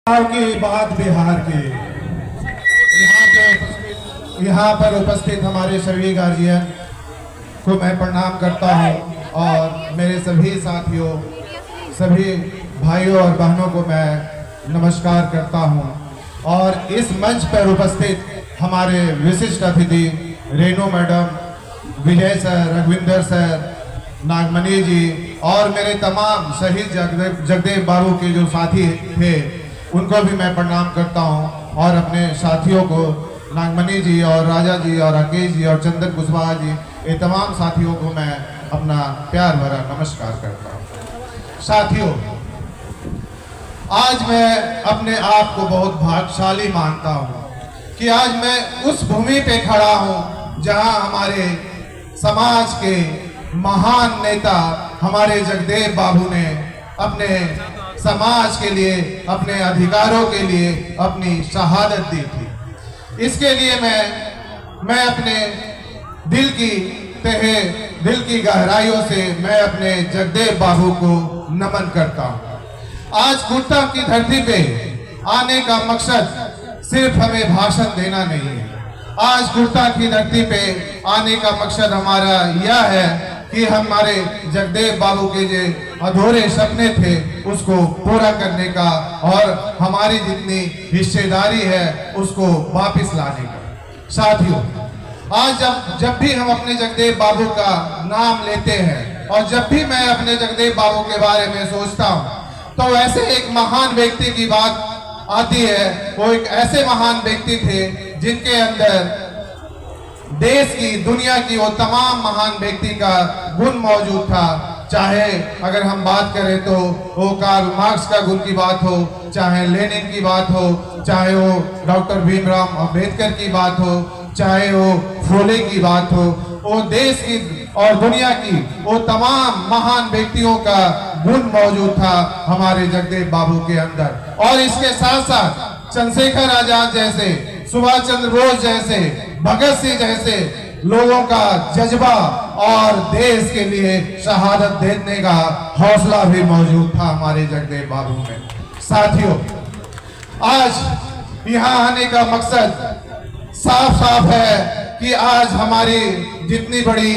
की बात बिहार की। यहाँ पर उपस्थित हमारे सभी गार्जियन को मैं प्रणाम करता हूँ और मेरे सभी साथियों, सभी भाइयों और बहनों को मैं नमस्कार करता हूँ। और इस मंच पर उपस्थित हमारे विशिष्ट अतिथि रेणु मैडम, विजय सर, रघुविंदर सर, नागमणि जी और मेरे तमाम शहीद जगदेव बाबू के जो साथी थे उनको भी मैं प्रणाम करता हूं। और अपने साथियों को, नागमणि जी और राजा जी और राकेश जी और चंदन कुशवाहा जी, ये तमाम साथियों को मैं अपना प्यार भरा नमस्कार करता हूं। साथियों, आज मैं अपने आप को बहुत भाग्यशाली मानता हूं कि आज मैं उस भूमि पे खड़ा हूं जहां हमारे समाज के महान नेता हमारे जगदेव बाबू ने अपने समाज के लिए, अपने अधिकारों के लिए अपनी शहादत दी थी। इसके लिए मैं अपने दिल की गहराइयों से मैं अपने जगदेव बाबू को नमन करता हूं। आज कुर्ता की धरती पे आने का मकसद सिर्फ हमें भाषण देना नहीं है। आज कुर्ता की धरती पे आने का मकसद हमारा यह है कि हमारे जगदेव बाबू के जो अधूरे सपने थे उसको पूरा करने का और हमारी जितनी हिस्सेदारी है उसको वापस लाने का। साथियों, आज जब भी हम अपने जगदेव बाबू का नाम लेते हैं और जब भी मैं अपने जगदेव बाबू के बारे में सोचता हूँ तो ऐसे एक महान व्यक्ति की बात आती है। वो एक ऐसे महान व्यक्ति थे जिनके अंदर देश की, दुनिया की वो तमाम महान व्यक्ति का गुण मौजूद था। चाहे अगर हम बात करें तो वो कार्ल मार्क्स का गुण की बात हो, चाहे लेनिन की बात हो, चाहे वो डॉक्टर भीमराव अंबेडकर की बात हो, चाहे वो फुले की बात हो, वो देश की और दुनिया की वो तमाम महान व्यक्तियों का गुण मौजूद था हमारे जगदेव बाबू के अंदर। और इसके साथ साथ चंद्रशेखर आजाद जैसे, सुभाष चंद्र बोस जैसे, भगत सिंह जैसे लोगों का जज्बा और देश के लिए शहादत देने का हौसला भी मौजूद था हमारे जगदेव बाबू में। साथियों, आज यहाँ आने का मकसद साफ साफ है कि आज हमारी जितनी बड़ी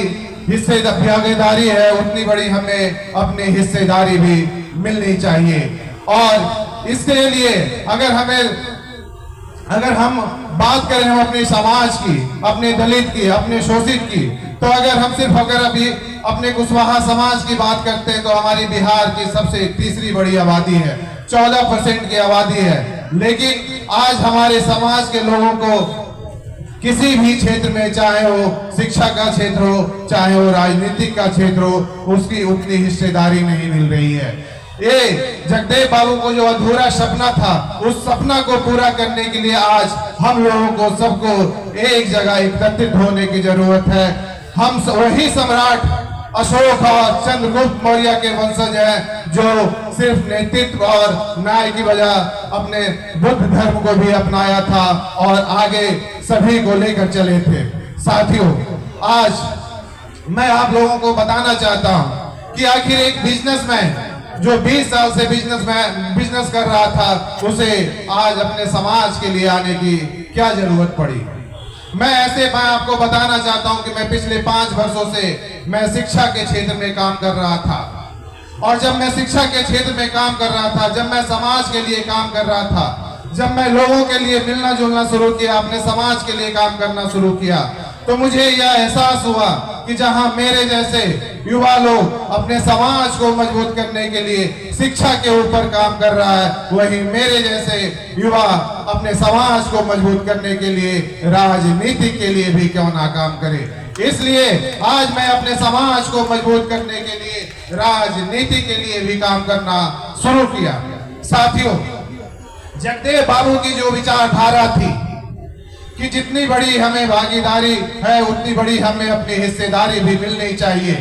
भागीदारी है उतनी बड़ी हमें अपनी हिस्सेदारी भी मिलनी चाहिए। और इसके लिए अगर हम बात करें हम अपने समाज की, अपने दलित की, अपने शोषित की, तो अगर अभी अपने कुशवाहा समाज की बात करते हैं तो हमारी बिहार की सबसे तीसरी बड़ी आबादी है, 14% की आबादी है। लेकिन आज हमारे समाज के लोगों को किसी भी क्षेत्र में, चाहे वो शिक्षा का क्षेत्र हो, चाहे वो राजनीतिक का क्षेत्र हो, उसकी उतनी हिस्सेदारी नहीं मिल रही है। ये जगदेव बाबू को जो अधूरा सपना था, उस सपना को पूरा करने के लिए आज हम लोगों को सबको एक जगह एकत्रित होने की जरूरत है। हम वही सम्राट अशोक और चंद्रगुप्त मौर्य के वंशज हैं जो सिर्फ नेतृत्व और न्याय की वजह अपने बुद्ध धर्म को भी अपनाया था और आगे सभी को लेकर चले थे। साथियों, आज मैं आप लोगों को बताना चाहता हूं कि आखिर एक बिजनेसमैन जो 20 साल से बिजनेस कर रहा था, उसे आज अपने समाज के लिए आने की क्या जरूरत पड़ी। मैं आपको बताना चाहता हूं कि मैं पिछले 5 वर्षों से मैं शिक्षा के क्षेत्र में काम कर रहा था। और जब मैं शिक्षा के क्षेत्र में काम कर रहा था, जब मैं समाज के लिए काम कर रहा था, जब मैं लोगों के लिए मिलना जुलना शुरू किया, अपने समाज के लिए काम करना शुरू किया, तो मुझे यह एहसास हुआ कि जहां मेरे जैसे युवा लोग अपने समाज को मजबूत करने के लिए शिक्षा के ऊपर काम कर रहा है, वहीं मेरे जैसे युवा अपने समाज को मजबूत करने के लिए राजनीति के लिए भी क्यों ना काम करे। इसलिए आज मैं अपने समाज को मजबूत करने के लिए राजनीति के लिए भी काम करना शुरू किया। साथियों, जगदेव बाबू की जो विचारधारा थी कि जितनी बड़ी हमें भागीदारी है उतनी बड़ी हमें अपनी हिस्सेदारी भी मिलनी चाहिए,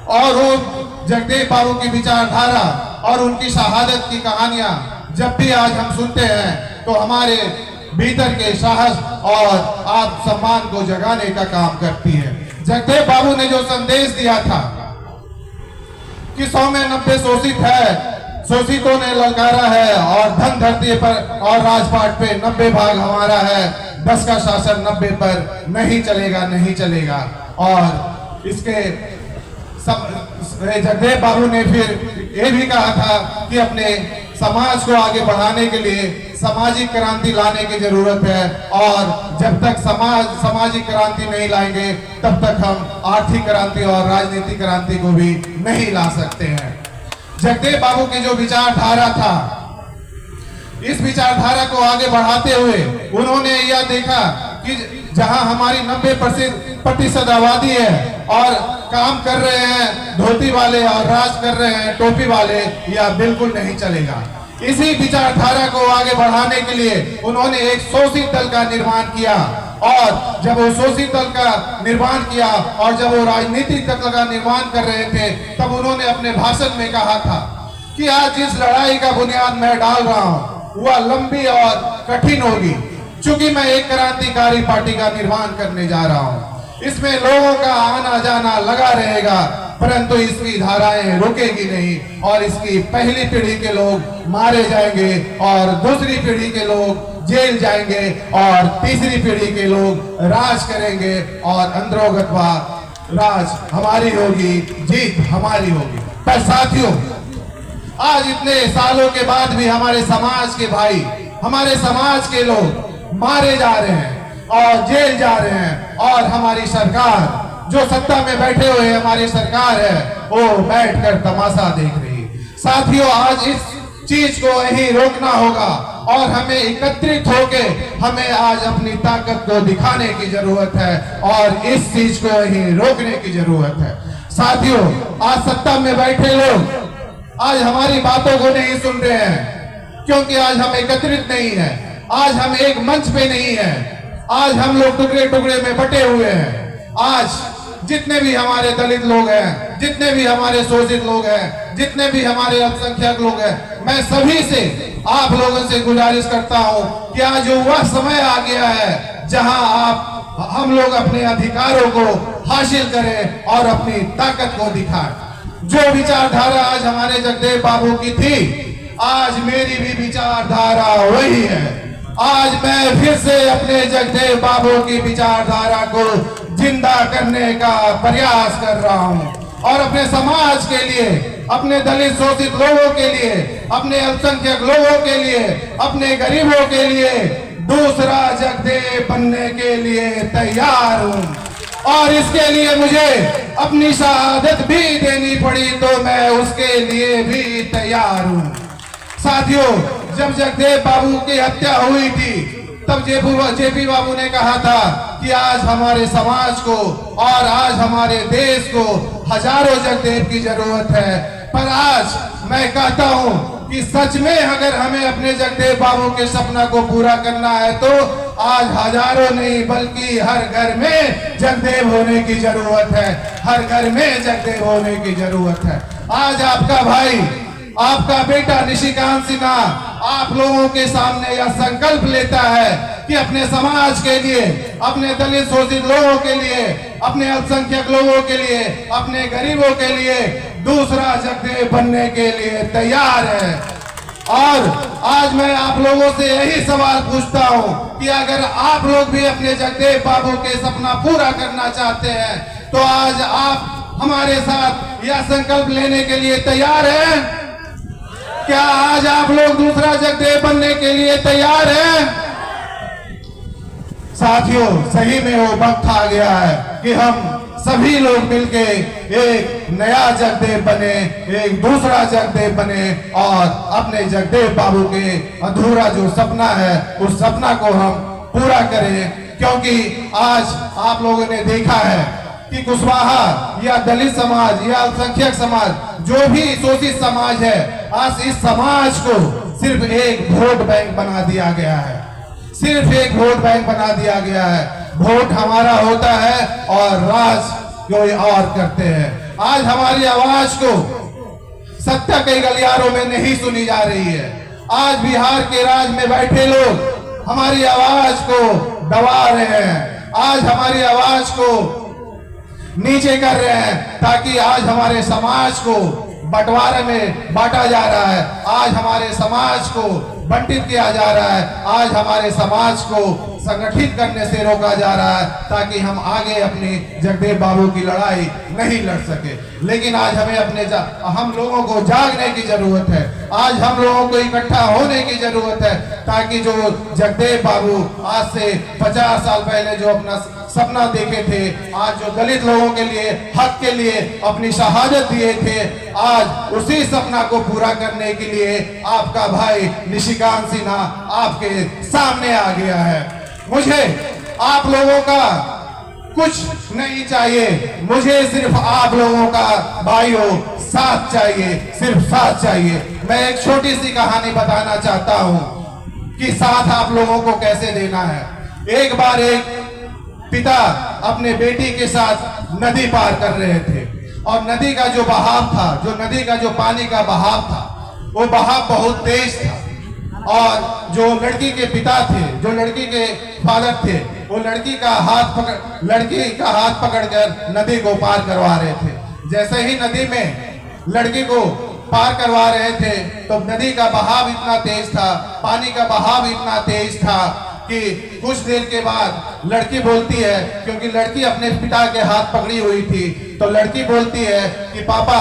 और वो जगदेव बाबू की विचारधारा और उनकी शहादत की कहानियां जब भी आज हम सुनते हैं तो हमारे भीतर के साहस और आत्मसम्मान को जगाने का काम करती है। जगदेव बाबू ने जो संदेश दिया था कि 100 में 90 शोषित है, शोषितों ने ललकारा है और धन धरती पर और राजपाट पे 90 भाग हमारा है, 10 का शासन 90 पर नहीं चलेगा, नहीं चलेगा। और इसके जगदेव बाबू ने फिर ये भी कहा था कि अपने समाज को आगे बढ़ाने के लिए सामाजिक क्रांति लाने की जरूरत है, और जब तक सामाजिक क्रांति नहीं लाएंगे तब तक हम आर्थिक क्रांति और राजनीतिक क्रांति को भी नहीं ला सकते हैं। जगदेव बाबू की जो विचारधारा था, इस विचारधारा को आगे बढ़ाते हुए उन्होंने यह देखा कि जहां हमारी 90% आबादी है और काम कर रहे हैं धोती वाले और राज कर रहे हैं टोपी वाले, यह बिल्कुल नहीं चलेगा। इसी विचारधारा को आगे बढ़ाने के लिए उन्होंने एक शोषित दल का निर्माण किया, और जब वो शोषित दल का निर्माण किया और जब वो राजनीतिक दल का निर्माण कर रहे थे, तब उन्होंने अपने भाषण में कहा था कि आज जिस लड़ाई का बुनियाद मैं डाल रहा हूँ वह लंबी और कठिन होगी, क्योंकि मैं एक क्रांतिकारी पार्टी का निर्माण करने जा रहा हूँ। इसमें लोगों का आना जाना लगा रहेगा, परंतु इसकी धाराएं रुकेगी नहीं, और इसकी पहली पीढ़ी के लोग मारे जाएंगे और दूसरी पीढ़ी के लोग जेल जाएंगे और तीसरी पीढ़ी के लोग राज करेंगे, और अंदरोगतवा राज हमारी होगी, जीत हमारी होगी। पर साथियों, आज इतने सालों के बाद भी हमारे समाज के भाई, हमारे समाज के लोग मारे जा रहे हैं और जेल जा रहे हैं, और हमारी सरकार जो सत्ता में बैठे हुए हमारी सरकार है वो बैठकर तमाशा देख रही है। साथियों, आज इस चीज को यही रोकना होगा, और हमें एकत्रित होके हमें आज अपनी ताकत को दिखाने की जरूरत है, और इस चीज को यही रोकने की जरूरत है। साथियों, आज सत्ता में बैठे लोग आज हमारी बातों को नहीं सुन रहे हैं, क्योंकि आज हम एकत्रित नहीं है, आज हम एक मंच पे नहीं है, आज हम लोग टुकड़े टुकड़े में बटे हुए हैं। आज जितने भी हमारे दलित लोग हैं, जितने भी हमारे शोषित लोग हैं, जितने भी हमारे अल्पसंख्यक लोग हैं, मैं सभी से, आप लोगों से गुजारिश करता हूं कि आज वह समय आ गया है जहां हम लोग अपने अधिकारों को हासिल करें और अपनी ताकत को दिखाएं। जो विचारधारा आज हमारे जगदेव बाबू की थी, आज मेरी भी विचारधारा वही है। आज मैं फिर से अपने जगदेव बाबू की विचारधारा को जिंदा करने का प्रयास कर रहा हूं, और अपने समाज के लिए, अपने दलित शोषित लोगों के लिए, अपने अल्पसंख्यक लोगों के लिए, अपने गरीबों के लिए दूसरा जगदेव बनने के लिए तैयार हूं, और इसके लिए मुझे अपनी शहादत भी देनी पड़ी तो मैं उसके लिए भी तैयार हूं। साथियों, जब जगदेव बाबू की हत्या हुई थी तब जेपी बाबू ने कहा था कि आज हमारे समाज को और आज हमारे देश को हजारों जगदेव की जरूरत है। पर आज मैं कहता हूं कि सच में अगर हमें अपने जगदेव बाबू के सपना को पूरा करना है तो आज हजारों नहीं बल्कि हर घर में जगदेव होने की जरूरत है, हर घर में जगदेव होने की जरूरत है। आज आपका भाई, आपका बेटा निशिकांत सिन्हा आप लोगों के सामने यह संकल्प लेता है कि अपने समाज के लिए, अपने दलित शोषित लोगों के लिए, अपने अल्पसंख्यक लोगों के लिए, अपने गरीबों के लिए दूसरा जगदेव बनने के लिए तैयार है। और आज मैं आप लोगों से यही सवाल पूछता हूं कि अगर आप लोग भी अपने जगदेव बाबू के सपना पूरा करना चाहते हैं तो आज आप हमारे साथ यह संकल्प लेने के लिए तैयार हैं? क्या आज आप लोग दूसरा जगदेव बनने के लिए तैयार हैं? साथियों, सही में वो वक्त आ गया है कि हम सभी लोग मिलके एक नया जगदेव बने, एक दूसरा जगदेव बने और अपने जगदेव बाबू के अधूरा जो सपना है उस सपना को हम पूरा करें। क्योंकि आज आप लोगों ने देखा है कि कुशवाहा या दलित समाज या अल्पसंख्यक समाज, जो भी शोषित समाज है, आज इस समाज को सिर्फ एक वोट बैंक बना दिया गया है, सिर्फ एक वोट बैंक बना दिया गया है। वोट हमारा होता है और राज कोई और करते हैं। आज हमारी आवाज को सत्ता के गलियारों में नहीं सुनी जा रही है। आज बिहार के राज में बैठे लोग हमारी आवाज को दबा रहे हैं, आज हमारी आवाज को नीचे कर रहे हैं, ताकि आज हमारे समाज को बंटवारे में बांटा जा रहा है, आज हमारे समाज को बंटित किया जा रहा है, आज हमारे समाज को संगठित करने से रोका जा रहा है ताकि हम आगे अपनी जगदेव बाबू की लड़ाई नहीं लड़ सके। लेकिन आज हमें हम लोगों को जागने की जरूरत है, आज हम लोगों को इकट्ठा होने की जरूरत है ताकि जो जगदेव बाबू आज से 50 साल पहले जो अपना सपना देखे थे, आज जो दलित लोगों के लिए हक के लिए अपनी शहादत दिए थे, आज उसी सपना को पूरा करने के लिए आपका भाई निशिकांत सिन्हा आपके सामने आ गया है। मुझे आप लोगों का कुछ नहीं चाहिए, मुझे सिर्फ आप लोगों का भाइयों साथ चाहिए, सिर्फ साथ चाहिए। मैं एक छोटी सी कहानी बताना चाहता हूं कि साथ आप लोगों को कैसे देना है। एक बार एक पिता अपने बेटी के साथ नदी पार कर रहे थे और नदी का जो बहाव था, नदी का जो पानी का बहाव था, वो बहाव बहुत तेज था और जो लड़की के पिता थे, जो लड़की के फादर थे, वो लड़की का हाथ पकड़कर नदी को पार करवा रहे थे। जैसे ही नदी में लड़की को पार करवा रहे थे तो नदी का बहाव इतना तेज था, पानी का बहाव इतना तेज था कि कुछ देर के बाद लड़की बोलती है, क्योंकि लड़की अपने पिता के हाथ पकड़ी हुई थी, तो लड़की बोलती है कि पापा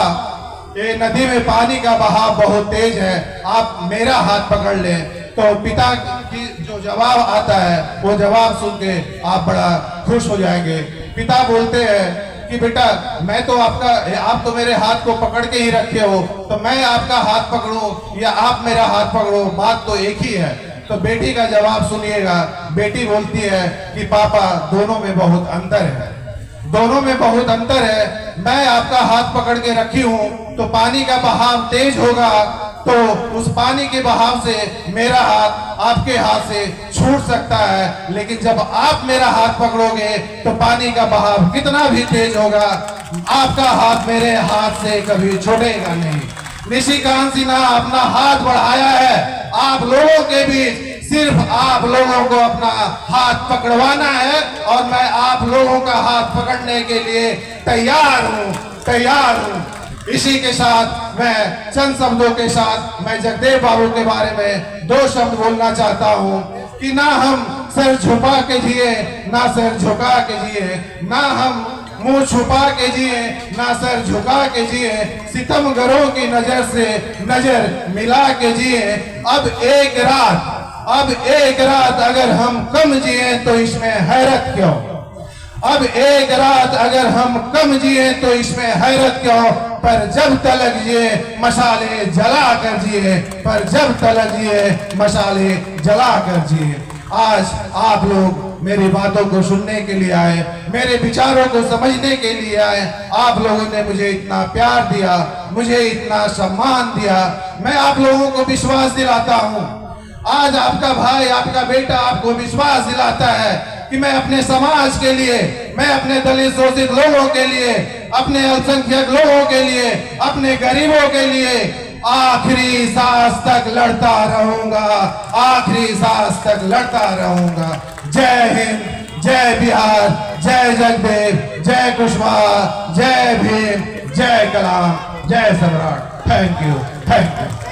ये नदी में पानी का बहाव बहुत तेज है, आप मेरा हाथ पकड़ लें। तो पिता की जो जवाब आता है वो जवाब सुन के आप बड़ा खुश हो जाएंगे। पिता बोलते हैं कि बेटा मैं तो आप तो मेरे हाथ को पकड़ के ही रखे हो, तो मैं आपका हाथ पकड़ूं या आप मेरा हाथ पकड़ो, बात तो एक ही है। तो बेटी का जवाब सुनिएगा। बेटी बोलती है कि पापा दोनों में बहुत अंतर है, दोनों में बहुत अंतर है। मैं आपका हाथ पकड़ के रखी हूं तो पानी का बहाव तेज होगा तो उस पानी के बहाव से मेरा हाथ आपके हाथ से छूट सकता है, लेकिन जब आप मेरा हाथ पकड़ोगे तो पानी का बहाव कितना भी तेज होगा, आपका हाथ मेरे हाथ से कभी छूटेगा नहीं। निशिकांत सिन्हा अपना हाथ बढ़ाया है आप लोगों के बीच, सिर्फ आप लोगों को अपना हाथ पकड़वाना है और मैं आप लोगों का हाथ पकड़ने के लिए तैयार हूं। इसी के साथ मैं चंद शब्दों के साथ मैं जगदेव बाबू के बारे में 2 शब्द बोलना चाहता हूं कि ना हम सर झुका के जिए, ना सर झुका के जिए, ना हम मुंह छुपा के जिए, ना सर झुका के जिए, सितमगरों की नजर से नजर मिला के जिए। अब एक रात अगर हम कम जिए तो इसमें हैरत क्यों? अब एक रात अगर हम कम जिए तो इसमें हैरत क्यों? पर जब तलक जिए मशाले जला कर जिए, पर जब तलक जिए मशाले जला कर जिए। आज आप लोग मेरी बातों को सुनने के लिए आए, मेरे विचारों को समझने के लिए आए। आप लोगों ने मुझे इतना प्यार दिया, मुझे इतना सम्मान दिया। मैं आप लोगों को विश्वास दिलाता हूँ, आज आपका भाई, आपका बेटा आपको विश्वास दिलाता है कि मैं अपने समाज के लिए, मैं अपने दलित शोषित लोगों के लिए, अपने अल्पसंख्यक लोगों के लिए, अपने गरीबों के लिए आखिरी सांस तक लड़ता रहूंगा, आखिरी सांस तक लड़ता रहूंगा। जय हिंद, जय बिहार, जय जगदेव, जय कुशवाहा, जय भीम, जय कलाम, जय सम्राट। Thank you.